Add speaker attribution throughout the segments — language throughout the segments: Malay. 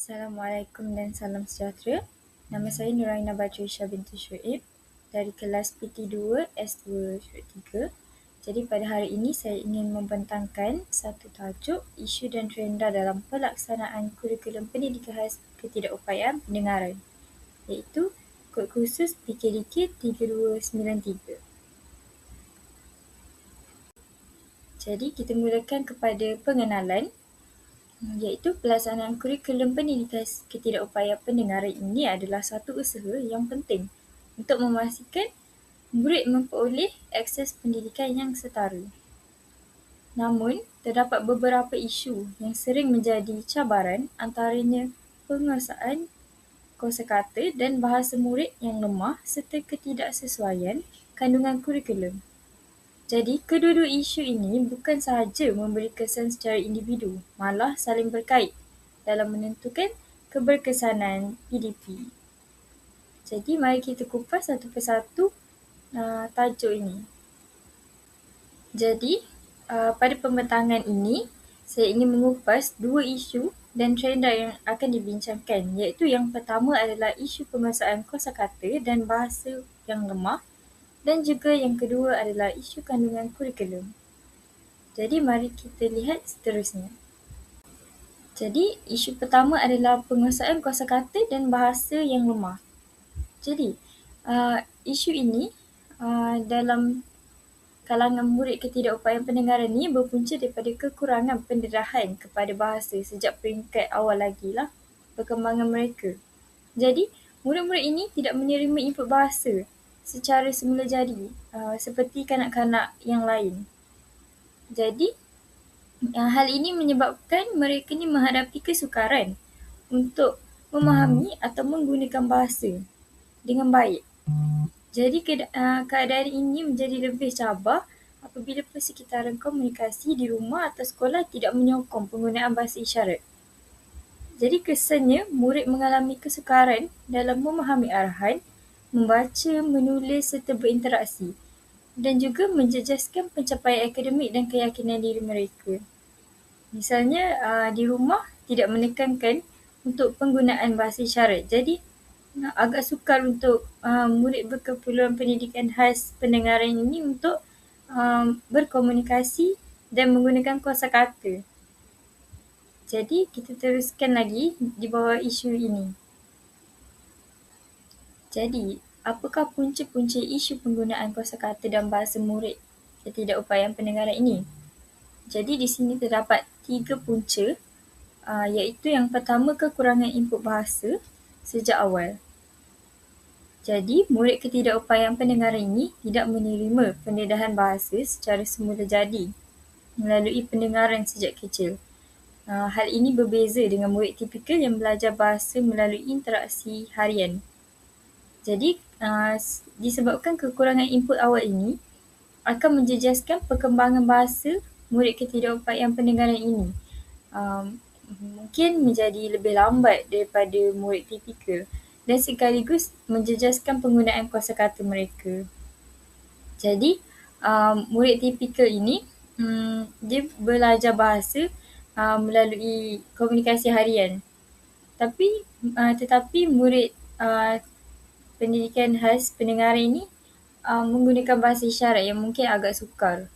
Speaker 1: Assalamualaikum dan salam sejahtera. Nama saya Nuraina Batrisha binti Syuib dari kelas PT2 S2-3. Jadi pada hari ini saya ingin membentangkan satu tajuk isu dan trenda dalam pelaksanaan kurikulum pendidikan khas ketidakupayaan pendengaran, iaitu kod khusus PKDK 3293. Jadi kita mulakan kepada pengenalan, iaitu pelaksanaan kurikulum pendidikan ketidakupayaan pendengaran ini adalah satu usaha yang penting untuk memastikan murid memperoleh akses pendidikan yang setara. Namun, terdapat beberapa isu yang sering menjadi cabaran, antaranya penguasaan kosakata dan bahasa murid yang lemah serta ketidaksesuaian kandungan kurikulum. Jadi, kedua-dua isu ini bukan sahaja memberi kesan secara individu, malah saling berkait dalam menentukan keberkesanan PDP. Jadi, mari kita kupas satu persatu tajuk ini. Jadi, pada pembentangan ini, saya ingin mengupas dua isu dan trenda yang akan dibincangkan, iaitu yang pertama adalah isu penguasaan kosakata dan bahasa yang lemah, dan juga yang kedua adalah isu kandungan kurikulum. Jadi mari kita lihat seterusnya. Jadi isu pertama adalah penguasaan kosakata dan bahasa yang lemah. Jadi isu ini dalam kalangan murid ketidakupayaan pendengaran ini berpunca daripada kekurangan pendedaian kepada bahasa sejak peringkat awal lagi lah perkembangan mereka. Jadi murid-murid ini tidak menerima input bahasa secara semula jadi seperti kanak-kanak yang lain. Jadi hal ini menyebabkan mereka ni menghadapi kesukaran untuk memahami atau menggunakan bahasa dengan baik. Jadi keadaan ini menjadi lebih cabar apabila persekitaran komunikasi di rumah atau sekolah tidak menyokong penggunaan bahasa isyarat. Jadi kesannya murid mengalami kesukaran dalam memahami arahan, membaca, menulis serta berinteraksi dan juga menjejaskan pencapaian akademik dan keyakinan diri mereka. Misalnya di rumah tidak menekankan untuk penggunaan bahasa isyarat. Jadi agak sukar untuk murid berkeperluan pendidikan khas pendengaran ini untuk berkomunikasi dan menggunakan kosakata. Jadi kita teruskan lagi di bawah isu ini. Jadi, apakah punca-punca isu penggunaan kosakata dan bahasa murid ketidakupayaan pendengaran ini? Jadi di sini terdapat 3 punca, iaitu yang pertama kekurangan input bahasa sejak awal. Jadi murid ketidakupayaan pendengaran ini tidak menerima pendedaian bahasa secara semula jadi melalui pendengaran sejak kecil. Hal ini berbeza dengan murid tipikal yang belajar bahasa melalui interaksi harian. Jadi disebabkan kekurangan input awal ini akan menjejaskan perkembangan bahasa murid ketidakupayaan pendengaran ini. Mungkin menjadi lebih lambat daripada murid tipikal dan sekaligus menjejaskan penggunaan kosakata mereka. Jadi murid tipikal ini dia belajar bahasa melalui komunikasi harian. Tetapi murid pendidikan khas pendengaran ini menggunakan bahasa isyarat yang mungkin agak sukar.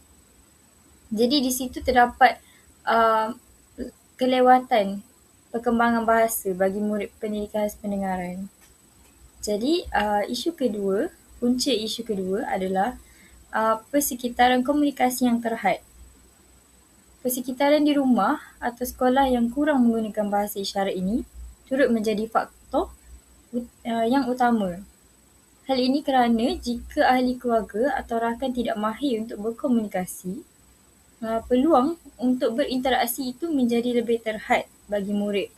Speaker 1: Jadi di situ terdapat kelewatan perkembangan bahasa bagi murid pendidikan khas pendengaran. Jadi punca isu kedua adalah persekitaran komunikasi yang terhad. Persekitaran di rumah atau sekolah yang kurang menggunakan bahasa isyarat ini turut menjadi faktor yang utama. Hal ini kerana jika ahli keluarga atau rakan tidak mahir untuk berkomunikasi, peluang untuk berinteraksi itu menjadi lebih terhad bagi murid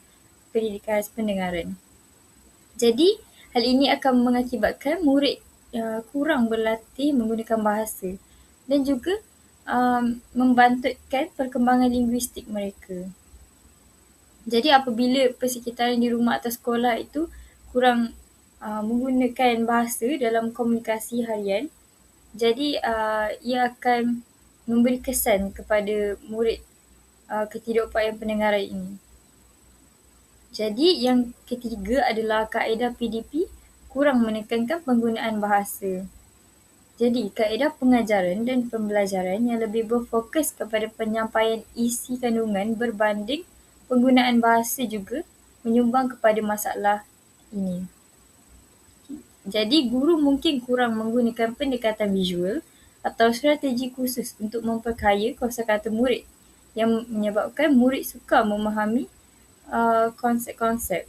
Speaker 1: pendidikan khas pendengaran. Jadi, hal ini akan mengakibatkan murid kurang berlatih menggunakan bahasa dan juga membantutkan perkembangan linguistik mereka. Jadi, apabila persekitaran di rumah atau sekolah itu kurang menggunakan bahasa dalam komunikasi harian, jadi ia akan memberi kesan kepada murid ketidakupayaan pendengaran ini. Jadi yang ketiga adalah kaedah PDP kurang menekankan penggunaan bahasa. Jadi kaedah pengajaran dan pembelajaran yang lebih berfokus kepada penyampaian isi kandungan berbanding penggunaan bahasa juga menyumbang kepada masalah ini. Jadi guru mungkin kurang menggunakan pendekatan visual atau strategi khusus untuk memperkaya kosakata murid yang menyebabkan murid sukar memahami konsep-konsep.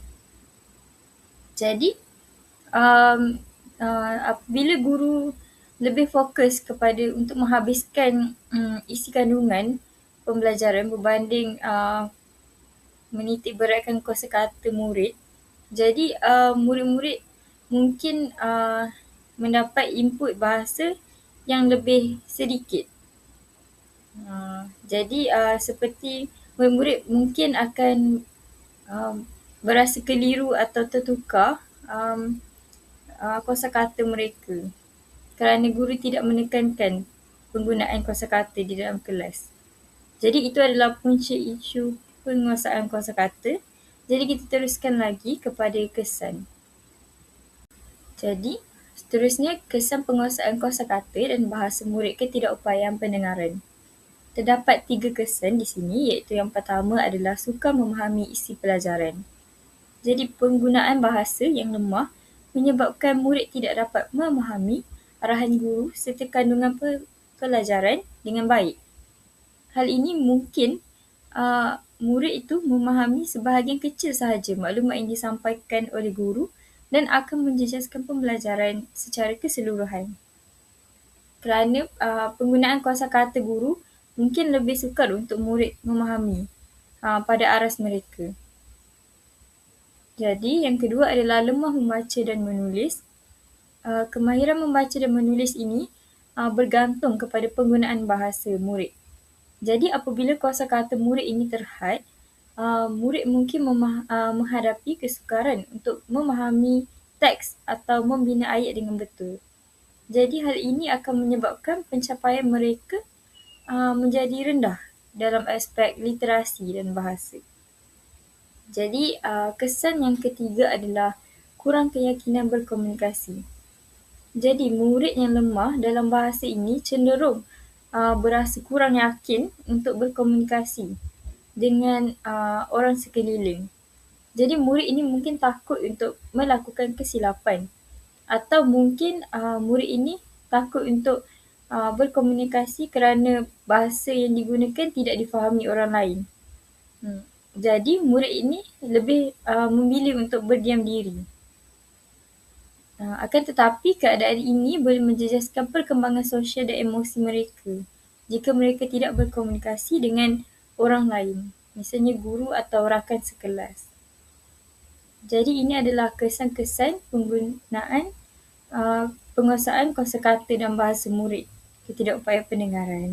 Speaker 1: Jadi apabila guru lebih fokus kepada untuk menghabiskan isi kandungan pembelajaran berbanding menitik beratkan kosakata murid, jadi murid-murid mungkin mendapat input bahasa yang lebih sedikit. Jadi seperti murid-murid mungkin akan berasa keliru atau tertukar kosakata mereka kerana guru tidak menekankan penggunaan kosakata di dalam kelas. Jadi itu adalah punca isu penguasaan kosakata. Jadi kita teruskan lagi kepada kesan. Jadi seterusnya kesan penguasaan kosakata dan bahasa murid ketidakupayaan pendengaran. Terdapat 3 kesan di sini, iaitu yang pertama adalah sukar memahami isi pelajaran. Jadi penggunaan bahasa yang lemah menyebabkan murid tidak dapat memahami arahan guru serta kandungan pelajaran dengan baik. Hal ini mungkin murid itu memahami sebahagian kecil sahaja maklumat yang disampaikan oleh guru dan akan menjejaskan pembelajaran secara keseluruhan. Kerana penggunaan kosakata guru mungkin lebih sukar untuk murid memahami pada aras mereka. Jadi yang kedua adalah lemah membaca dan menulis. Kemahiran membaca dan menulis ini bergantung kepada penggunaan bahasa murid. Jadi apabila kosakata murid ini terhad, murid mungkin menghadapi kesukaran untuk memahami teks atau membina ayat dengan betul. Jadi hal ini akan menyebabkan pencapaian mereka menjadi rendah dalam aspek literasi dan bahasa. Jadi kesan yang ketiga adalah kurang keyakinan berkomunikasi. Jadi murid yang lemah dalam bahasa ini cenderung berasa kurang yakin untuk berkomunikasi dengan orang sekeliling. Jadi murid ini mungkin takut untuk melakukan kesilapan atau mungkin murid ini takut untuk berkomunikasi kerana bahasa yang digunakan tidak difahami orang lain. Jadi murid ini lebih memilih untuk berdiam diri. Akan tetapi keadaan ini boleh menjejaskan perkembangan sosial dan emosi mereka jika mereka tidak berkomunikasi dengan orang lain, misalnya guru atau rakan sekelas. Jadi ini adalah kesan-kesan penggunaan penguasaan kosakata dan bahasa murid ketidakupayaan pendengaran.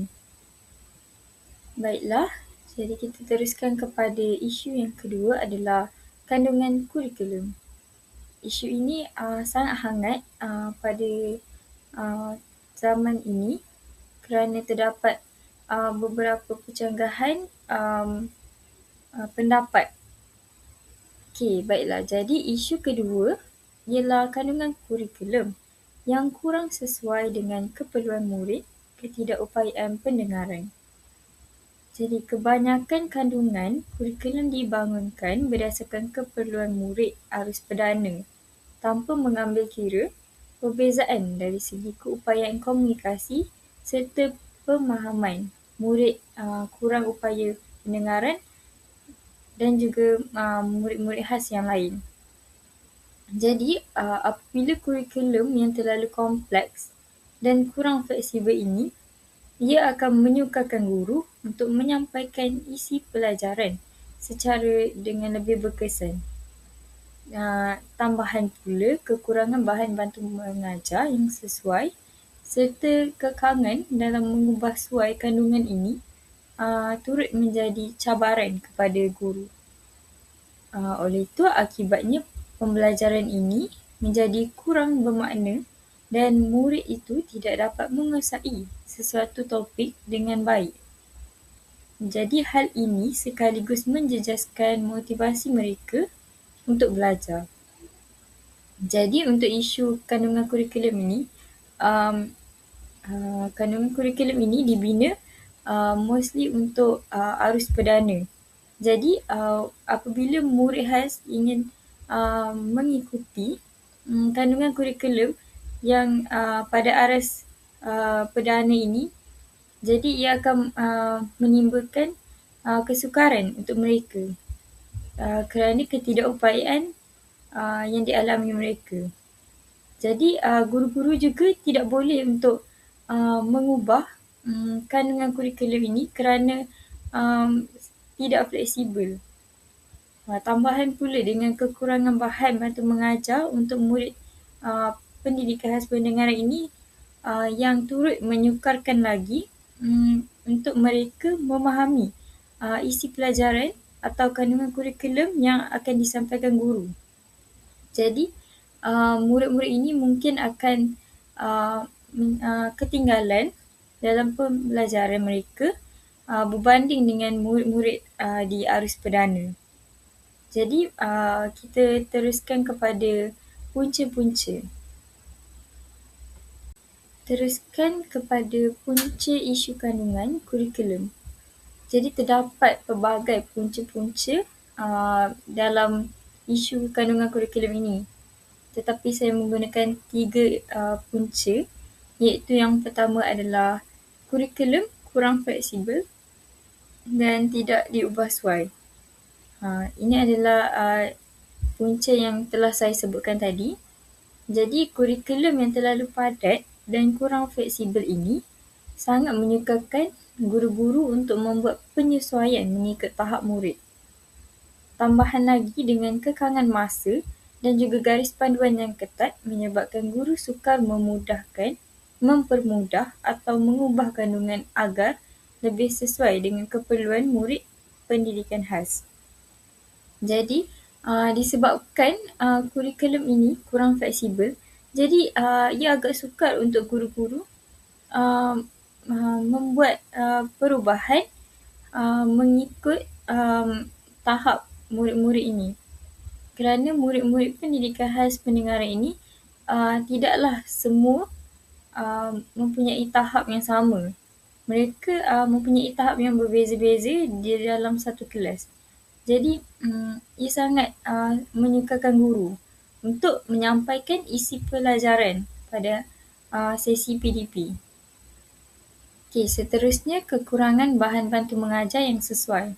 Speaker 1: Baiklah, jadi kita teruskan kepada isu yang kedua adalah kandungan kurikulum. Isu ini sangat hangat pada zaman ini kerana terdapat beberapa pencanggahan pendapat. Okey, baiklah. Jadi isu kedua ialah kandungan kurikulum yang kurang sesuai dengan keperluan murid ketidakupayaan pendengaran. Jadi kebanyakan kandungan kurikulum dibangunkan berdasarkan keperluan murid arus perdana tanpa mengambil kira perbezaan dari segi keupayaan komunikasi serta pemahaman murid kurang upaya pendengaran dan juga murid-murid khas yang lain. Jadi apabila kurikulum yang terlalu kompleks dan kurang fleksibel ini, ia akan menyukarkan guru untuk menyampaikan isi pelajaran secara dengan lebih berkesan. Tambahan pula kekurangan bahan bantu mengajar yang sesuai serta kekangan dalam mengubah suai kandungan ini turut menjadi cabaran kepada guru. Oleh itu akibatnya pembelajaran ini menjadi kurang bermakna dan murid itu tidak dapat menguasai sesuatu topik dengan baik. Jadi hal ini sekaligus menjejaskan motivasi mereka untuk belajar. Jadi untuk isu kandungan kurikulum ini, kandungan kurikulum ini dibina mostly untuk arus perdana. Jadi apabila murid khas ingin mengikuti kandungan kurikulum yang pada aras perdana ini, jadi ia akan menimbulkan kesukaran untuk mereka kerana ketidakupayaan yang dialami mereka. Jadi guru-guru juga tidak boleh untuk mengubah kandungan kurikulum ini kerana tidak fleksibel. Tambahan pula dengan kekurangan bahan bantu mengajar untuk murid pendidikan khas pendengaran ini yang turut menyukarkan lagi untuk mereka memahami isi pelajaran atau kandungan kurikulum yang akan disampaikan guru. Jadi murid-murid ini mungkin akan ketinggalan dalam pembelajaran mereka berbanding dengan murid-murid di arus perdana. Jadi kita teruskan kepada punca-punca. Teruskan kepada punca isu kandungan kurikulum. Jadi terdapat pelbagai punca-punca dalam isu kandungan kurikulum ini. Tetapi saya menggunakan 3 punca, iaitu yang pertama adalah kurikulum kurang fleksibel dan tidak diubah suai. Ini adalah punca yang telah saya sebutkan tadi. Jadi kurikulum yang terlalu padat dan kurang fleksibel ini sangat menyukarkan guru-guru untuk membuat penyesuaian mengikut tahap murid. Tambahan lagi dengan kekangan masa dan juga garis panduan yang ketat menyebabkan guru sukar mempermudah atau mengubah kandungan agar lebih sesuai dengan keperluan murid pendidikan khas. Jadi disebabkan kurikulum ini kurang fleksibel, jadi ia agak sukar untuk guru-guru membuat perubahan mengikut tahap murid-murid ini. Kerana murid-murid pendidikan khas pendengaran ini tidaklah semua mempunyai tahap yang sama. Mereka mempunyai tahap yang berbeza-beza di dalam satu kelas. Jadi ia sangat menyukarkan guru untuk menyampaikan isi pelajaran pada sesi PDP. Okey, seterusnya kekurangan bahan bantu mengajar yang sesuai.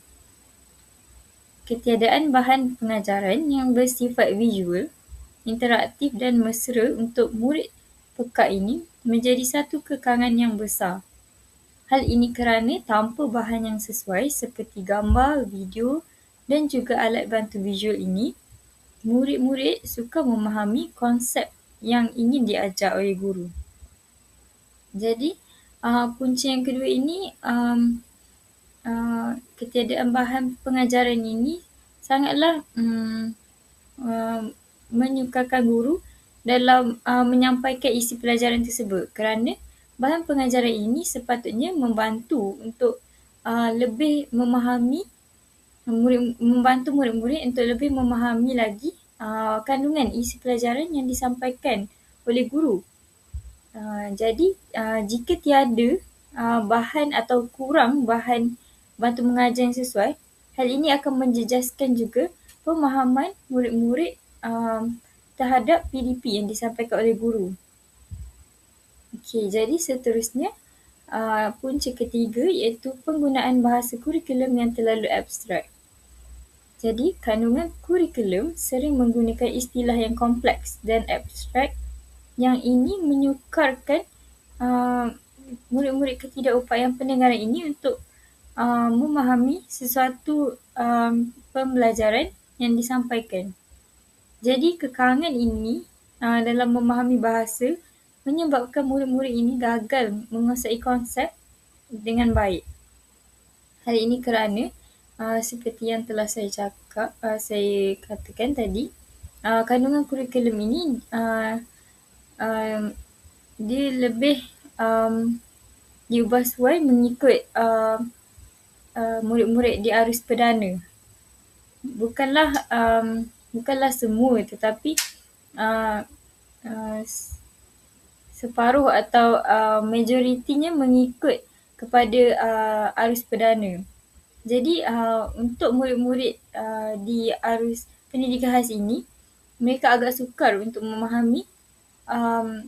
Speaker 1: Ketiadaan bahan pengajaran yang bersifat visual, interaktif dan mesra untuk murid peka ini menjadi satu kekangan yang besar. Hal ini kerana tanpa bahan yang sesuai seperti gambar, video dan juga alat bantu visual ini, murid-murid sukar memahami konsep yang ingin diajar oleh guru. Jadi, punca yang kedua ini, ketiadaan bahan pengajaran ini sangatlah menyukarkan guru dalam menyampaikan isi pelajaran tersebut kerana bahan pengajaran ini sepatutnya membantu untuk lebih memahami membantu murid-murid untuk lebih memahami lagi kandungan isi pelajaran yang disampaikan oleh guru. Jadi jika tiada bahan atau kurang bahan bantu mengajar yang sesuai, hal ini akan menjejaskan juga pemahaman murid-murid terhadap PDP yang disampaikan oleh guru. Okey, jadi seterusnya punca ketiga iaitu penggunaan bahasa kurikulum yang terlalu abstrak. Jadi, kandungan kurikulum sering menggunakan istilah yang kompleks dan abstrak yang ini menyukarkan murid-murid ketidakupayaan pendengaran ini untuk memahami sesuatu pembelajaran yang disampaikan. Jadi, kekangan ini dalam memahami bahasa menyebabkan murid-murid ini gagal menguasai konsep dengan baik. Hal ini kerana seperti yang telah saya katakan tadi, kandungan kurikulum ini dia lebih diubah suai mengikut murid-murid di arus perdana. Bukanlah bukanlah semua tetapi uh, uh, separuh atau majoritinya mengikut kepada arus perdana. Jadi untuk murid-murid di arus pendidikan khas ini, mereka agak sukar untuk memahami um,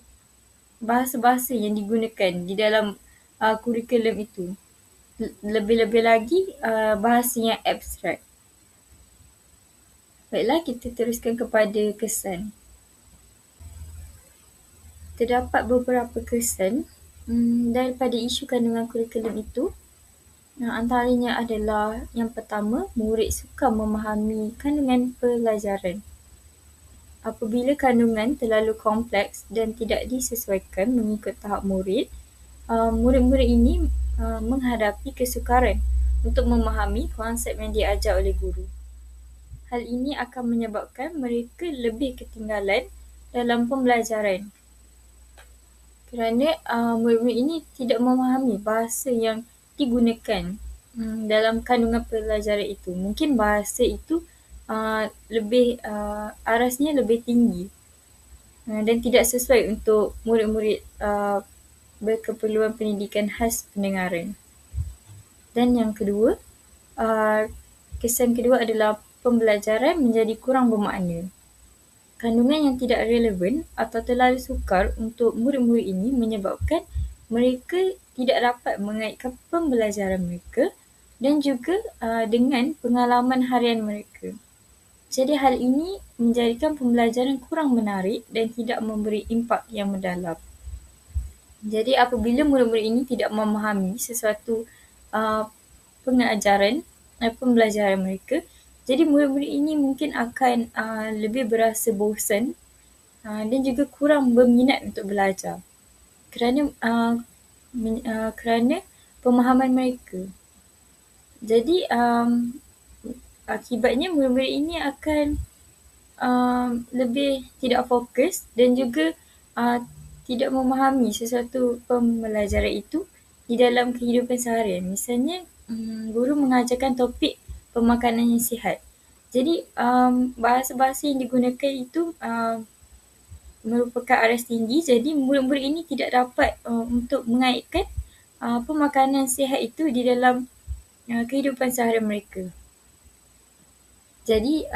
Speaker 1: bahasa-bahasa yang digunakan di dalam kurikulum itu. Lebih-lebih lagi bahasa yang abstrak. Baiklah, kita teruskan kepada kesan. Terdapat beberapa kesan daripada isu kandungan kurikulum itu. Antaranya adalah yang pertama, murid sukar memahami kandungan pelajaran. Apabila kandungan terlalu kompleks dan tidak disesuaikan mengikut tahap murid, murid-murid ini menghadapi kesukaran untuk memahami konsep yang diajar oleh guru. Hal ini akan menyebabkan mereka lebih ketinggalan dalam pembelajaran kerana murid-murid ini tidak memahami bahasa yang digunakan dalam kandungan pelajaran itu. Mungkin bahasa itu lebih arasnya lebih tinggi dan tidak sesuai untuk murid-murid berkeperluan pendidikan khas pendengaran. Dan yang kedua, kesan kedua adalah pembelajaran menjadi kurang bermakna. Kandungan yang tidak relevan atau terlalu sukar untuk murid-murid ini menyebabkan mereka tidak dapat mengaitkan pembelajaran mereka dan juga dengan pengalaman harian mereka. Jadi hal ini menjadikan pembelajaran kurang menarik dan tidak memberi impak yang mendalam. Jadi apabila murid-murid ini tidak memahami sesuatu pengajaran, pembelajaran mereka, jadi murid-murid ini mungkin akan lebih berasa bosan dan juga kurang berminat untuk belajar kerana pemahaman mereka. Jadi akibatnya murid-murid ini akan lebih tidak fokus dan juga tidak memahami sesuatu pembelajaran itu di dalam kehidupan seharian. Misalnya guru mengajarkan topik pemakanan yang sihat. Jadi bahasa-bahasa yang digunakan itu merupakan aras tinggi, jadi murid-murid ini tidak dapat untuk mengaitkan pemakanan sihat itu di dalam kehidupan seharian mereka. Jadi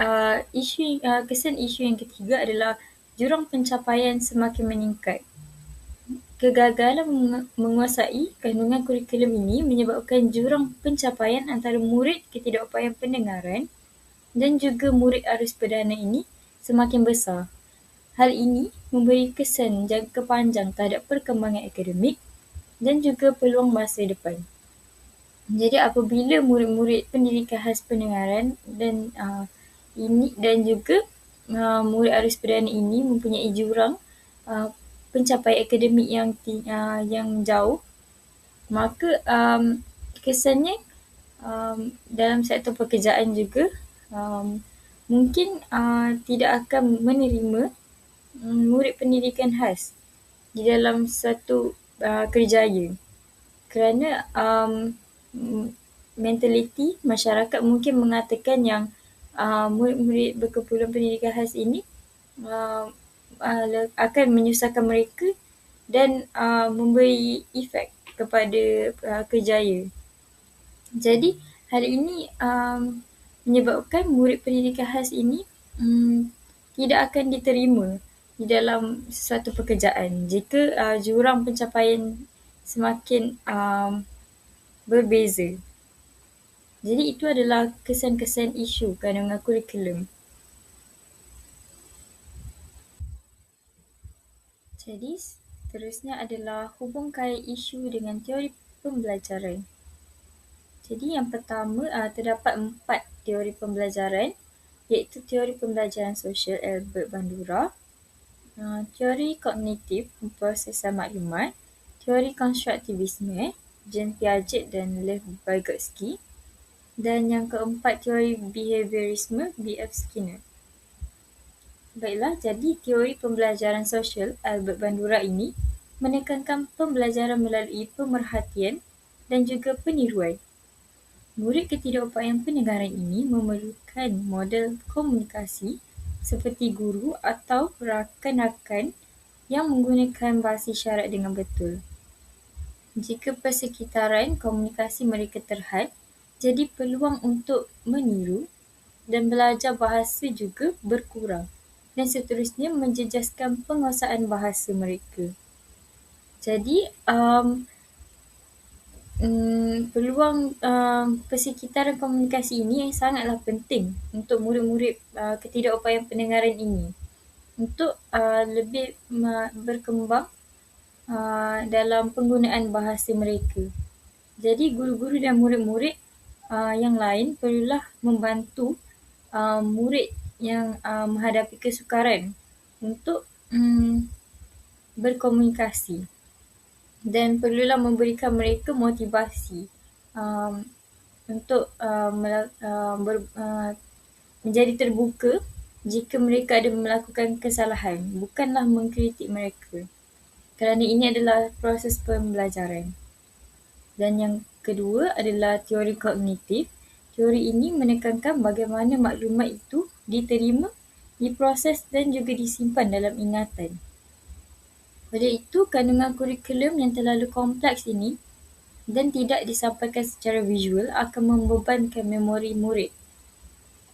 Speaker 1: kesan isu yang ketiga adalah jurang pencapaian semakin meningkat. Kegagalan menguasai kandungan kurikulum ini menyebabkan jurang pencapaian antara murid ketidakupayaan pendengaran dan juga murid arus perdana ini semakin besar. Hal ini memberi kesan jangka panjang terhadap perkembangan akademik dan juga peluang masa depan. Jadi apabila murid-murid pendidikan khas pendengaran dan juga murid arus perdana ini mempunyai jurang pencapaian akademik yang jauh, maka kesannya dalam sektor pekerjaan juga mungkin tidak akan menerima murid pendidikan khas di dalam satu kerjaya kerana mentaliti masyarakat mungkin mengatakan yang murid-murid berkeperluan pendidikan khas ini akan menyusahkan mereka dan memberi efek kepada kerjaya. Jadi hal ini menyebabkan murid pendidikan khas ini tidak akan diterima di dalam sesuatu pekerjaan jika jurang pencapaian semakin berbeza. Jadi itu adalah kesan-kesan isu kandungan kurikulum. Jadi seterusnya adalah hubung kait isu dengan teori pembelajaran. Jadi yang pertama terdapat 4 teori pembelajaran iaitu teori pembelajaran sosial Albert Bandura, teori kognitif pemprosesan maklumat, teori konstruktivisme Jean Piaget dan Lev Vygotsky, dan yang keempat teori behaviorisme B.F. Skinner. Baiklah, jadi teori pembelajaran sosial Albert Bandura ini menekankan pembelajaran melalui pemerhatian dan juga peniruan. Murid ketidakupayaan pendengaran ini memerlukan model komunikasi seperti guru atau rakan-rakan yang menggunakan bahasa isyarat dengan betul. Jika persekitaran komunikasi mereka terhad, jadi peluang untuk meniru dan belajar bahasa juga berkurang dan seterusnya menjejaskan penguasaan bahasa mereka. Jadi, peluang persekitaran komunikasi ini sangatlah penting untuk murid-murid ketidakupayaan pendengaran ini untuk lebih berkembang dalam penggunaan bahasa mereka. Jadi guru-guru dan murid-murid yang lain perlulah membantu murid yang menghadapi kesukaran untuk berkomunikasi dan perlulah memberikan mereka motivasi untuk menjadi terbuka jika mereka ada melakukan kesalahan, bukanlah mengkritik mereka, kerana ini adalah proses pembelajaran. Dan yang kedua adalah teori kognitif. Teori ini menekankan bagaimana maklumat itu diterima, diproses dan juga disimpan dalam ingatan. Oleh itu, kandungan kurikulum yang terlalu kompleks ini dan tidak disampaikan secara visual akan membebankan memori murid.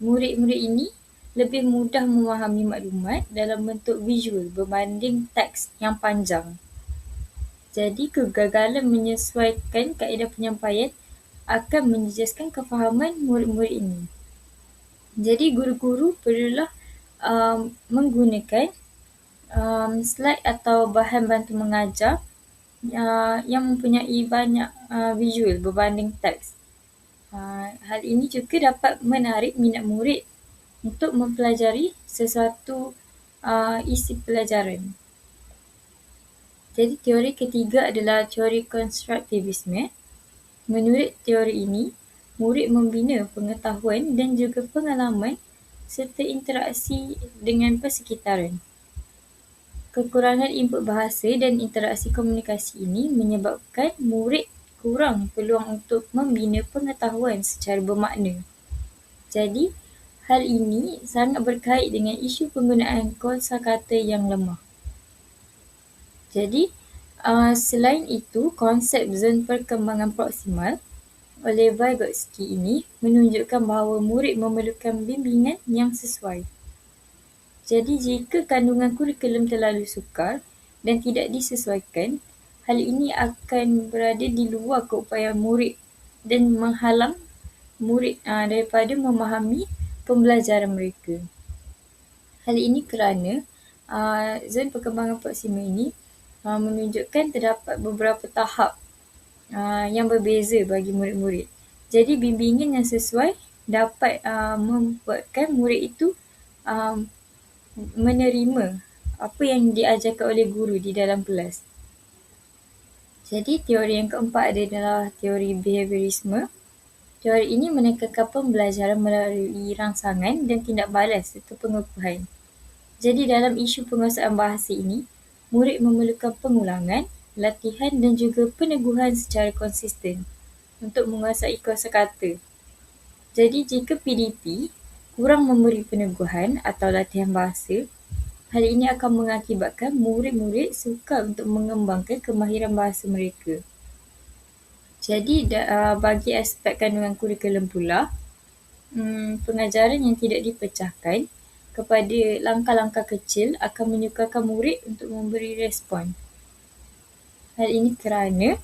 Speaker 1: Murid-murid ini lebih mudah memahami maklumat dalam bentuk visual berbanding teks yang panjang. Jadi, kegagalan menyesuaikan kaedah penyampaian akan menjejaskan kefahaman murid-murid ini. Jadi, guru-guru perlulah menggunakan slide atau bahan bantu mengajar yang mempunyai banyak visual berbanding teks. Hal ini juga dapat menarik minat murid untuk mempelajari sesuatu isi pelajaran. Jadi teori ketiga adalah teori konstruktivisme. Menurut teori ini, murid membina pengetahuan dan juga pengalaman serta interaksi dengan persekitaran. Kekurangan input bahasa dan interaksi komunikasi ini menyebabkan murid kurang peluang untuk membina pengetahuan secara bermakna. Jadi, hal ini sangat berkait dengan isu penggunaan kosakata yang lemah. Jadi, selain itu, konsep zon perkembangan proksimal oleh Vygotsky ini menunjukkan bahawa murid memerlukan bimbingan yang sesuai. Jadi, jika kandungan kurikulum terlalu sukar dan tidak disesuaikan, hal ini akan berada di luar keupayaan murid dan menghalang murid daripada memahami pembelajaran mereka. Hal ini kerana zon perkembangan proksimal ini menunjukkan terdapat beberapa tahap yang berbeza bagi murid-murid. Jadi bimbingan yang sesuai dapat membuatkan murid itu menerima apa yang diajarkan oleh guru di dalam kelas. Jadi teori yang keempat adalah teori behaviorisme. Teori ini menekankan pembelajaran melalui rangsangan dan tindak balas serta pengukuhan. Jadi dalam isu penguasaan bahasa ini, murid memerlukan pengulangan, latihan dan juga peneguhan secara konsisten untuk menguasai kosakata. Jadi jika PDP kurang memberi peneguhan atau latihan bahasa, hal ini akan mengakibatkan murid-murid sukar untuk mengembangkan kemahiran bahasa mereka. Jadi bagi aspek kandungan kurikulum pula, pengajaran yang tidak dipecahkan kepada langkah-langkah kecil akan menyukarkan murid untuk memberi respon. Hal ini kerana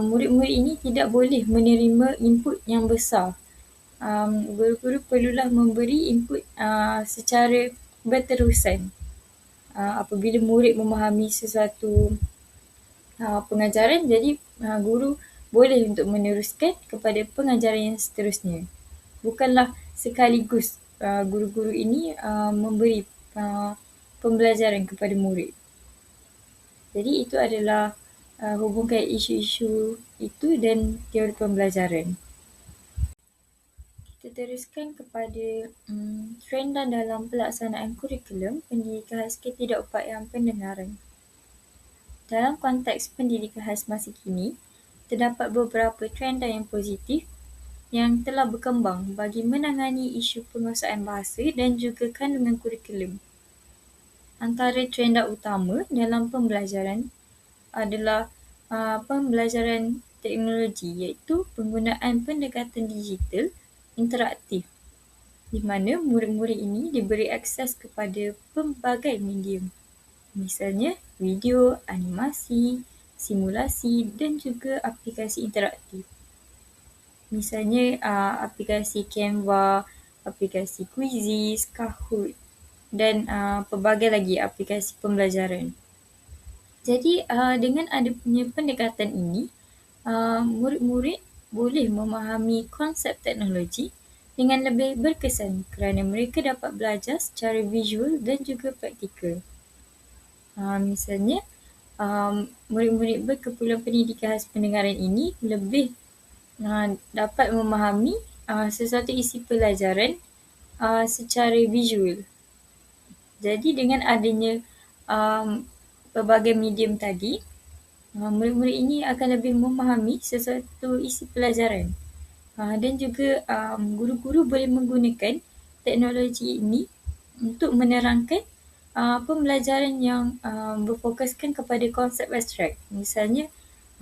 Speaker 1: murid-murid ini tidak boleh menerima input yang besar. Guru-guru perlulah memberi input secara berterusan. Apabila murid memahami sesuatu pengajaran, jadi guru boleh untuk meneruskan kepada pengajaran yang seterusnya. Bukanlah sekaligus guru-guru ini memberi pembelajaran kepada murid. Jadi itu adalah hubungkan isu-isu itu dan teori pembelajaran. Kita teruskan kepada trend dalam pelaksanaan kurikulum pendidikan khas ketidakupayaan pendengaran. Dalam konteks pendidikan khas masa kini, terdapat beberapa trend yang positif yang telah berkembang bagi menangani isu penguasaan bahasa dan juga kandungan kurikulum. Antara trenda utama dalam pembelajaran adalah pembelajaran teknologi, iaitu penggunaan pendekatan digital interaktif, di mana murid-murid ini diberi akses kepada pelbagai medium. Misalnya video, animasi, simulasi dan juga aplikasi interaktif. Misalnya aplikasi Canva, aplikasi Quizizz, Kahoot dan pelbagai lagi aplikasi pembelajaran. Jadi dengan adanya pendekatan ini, murid-murid boleh memahami konsep teknologi dengan lebih berkesan kerana mereka dapat belajar secara visual dan juga praktikal. Misalnya, murid-murid berkeperluan pendidikan khas pendengaran ini lebih dapat memahami sesuatu isi pelajaran secara visual. Jadi dengan adanya pelbagai medium tadi, murid-murid ini akan lebih memahami sesuatu isi pelajaran. Dan juga guru-guru boleh menggunakan teknologi ini untuk menerangkan pembelajaran yang berfokuskan kepada konsep abstrak. Misalnya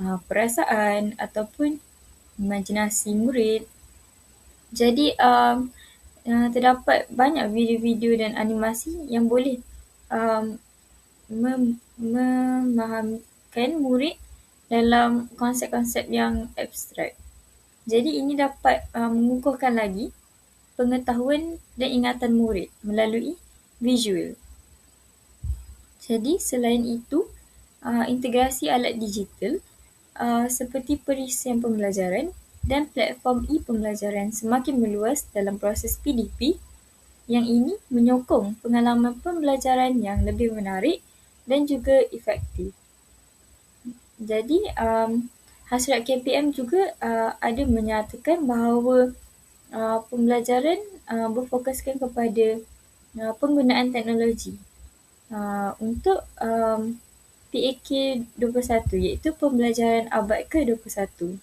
Speaker 1: perasaan ataupun imajinasi murid. Jadi terdapat banyak video-video dan animasi yang boleh memahamkan murid dalam konsep-konsep yang abstrak. Jadi ini dapat mengukuhkan lagi pengetahuan dan ingatan murid melalui visual. Jadi selain itu, integrasi alat digital seperti perisian pembelajaran dan platform e-pembelajaran semakin meluas dalam proses PDP, yang ini menyokong pengalaman pembelajaran yang lebih menarik dan juga efektif. Jadi hasrat KPM juga ada menyatakan bahawa pembelajaran berfokuskan kepada penggunaan teknologi untuk PAK 21, iaitu pembelajaran abad ke-21.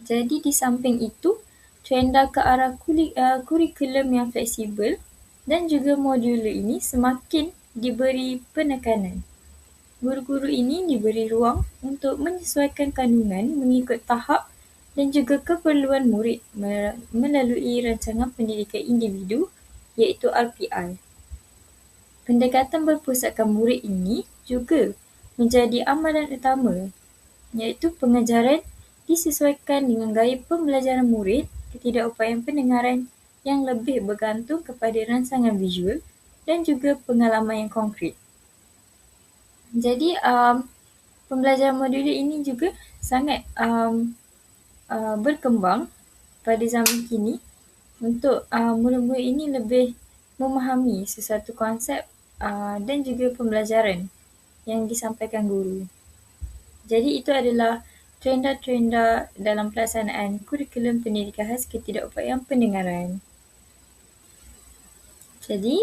Speaker 1: Jadi di samping itu, trenda ke arah kurikulum yang fleksibel dan juga modular ini semakin diberi penekanan. Guru-guru ini diberi ruang untuk menyesuaikan kandungan mengikut tahap dan juga keperluan murid melalui rancangan pendidikan individu, iaitu RPI. Pendekatan berpusatkan murid ini juga menjadi amalan utama, iaitu pengajaran disesuaikan dengan gaya pembelajaran murid, ketidakupayaan pendengaran yang lebih bergantung kepada rangsangan visual dan juga pengalaman yang konkret. Jadi pembelajaran modular ini juga sangat berkembang pada zaman kini untuk murid-murid ini lebih memahami sesuatu konsep dan juga pembelajaran yang disampaikan guru. Jadi itu adalah trenda-trenda dalam pelaksanaan kurikulum pendidikan khas ketidakupayaan pendengaran. Jadi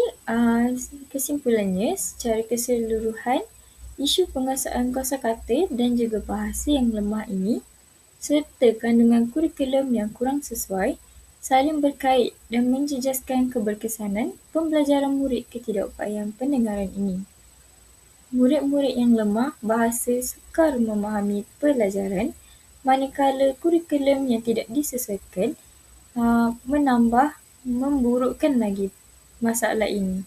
Speaker 1: kesimpulannya, secara keseluruhan, isu penguasaan kosakata dan juga bahasa yang lemah ini serta kandungan kurikulum yang kurang sesuai saling berkait dan menjejaskan keberkesanan pembelajaran murid ketidakupayaan pendengaran ini. Murid-murid yang lemah bahasa sukar memahami pelajaran, manakala kurikulum yang tidak disesuaikan memburukkan lagi masalah ini.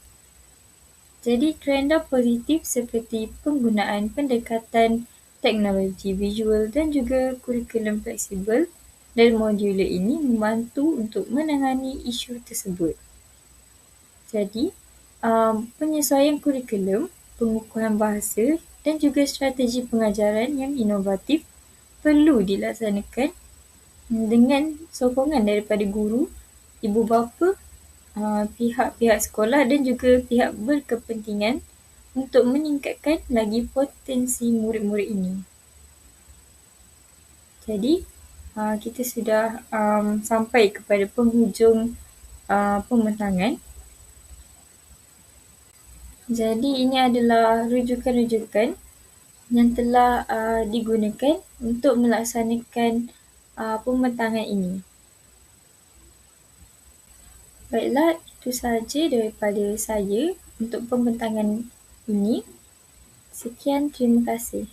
Speaker 1: Jadi trenda positif seperti penggunaan pendekatan teknologi visual dan juga kurikulum fleksibel dan modular ini membantu untuk menangani isu tersebut. Jadi penyesuaian kurikulum, pengukuhan bahasa dan juga strategi pengajaran yang inovatif perlu dilaksanakan dengan sokongan daripada guru, ibu bapa, pihak-pihak sekolah dan juga pihak berkepentingan untuk meningkatkan lagi potensi murid-murid ini. Jadi kita sudah sampai kepada penghujung pembentangan. Jadi ini adalah rujukan-rujukan yang telah digunakan untuk melaksanakan pembentangan ini. Baiklah, itu sahaja daripada saya untuk pembentangan ini. Sekian, terima kasih.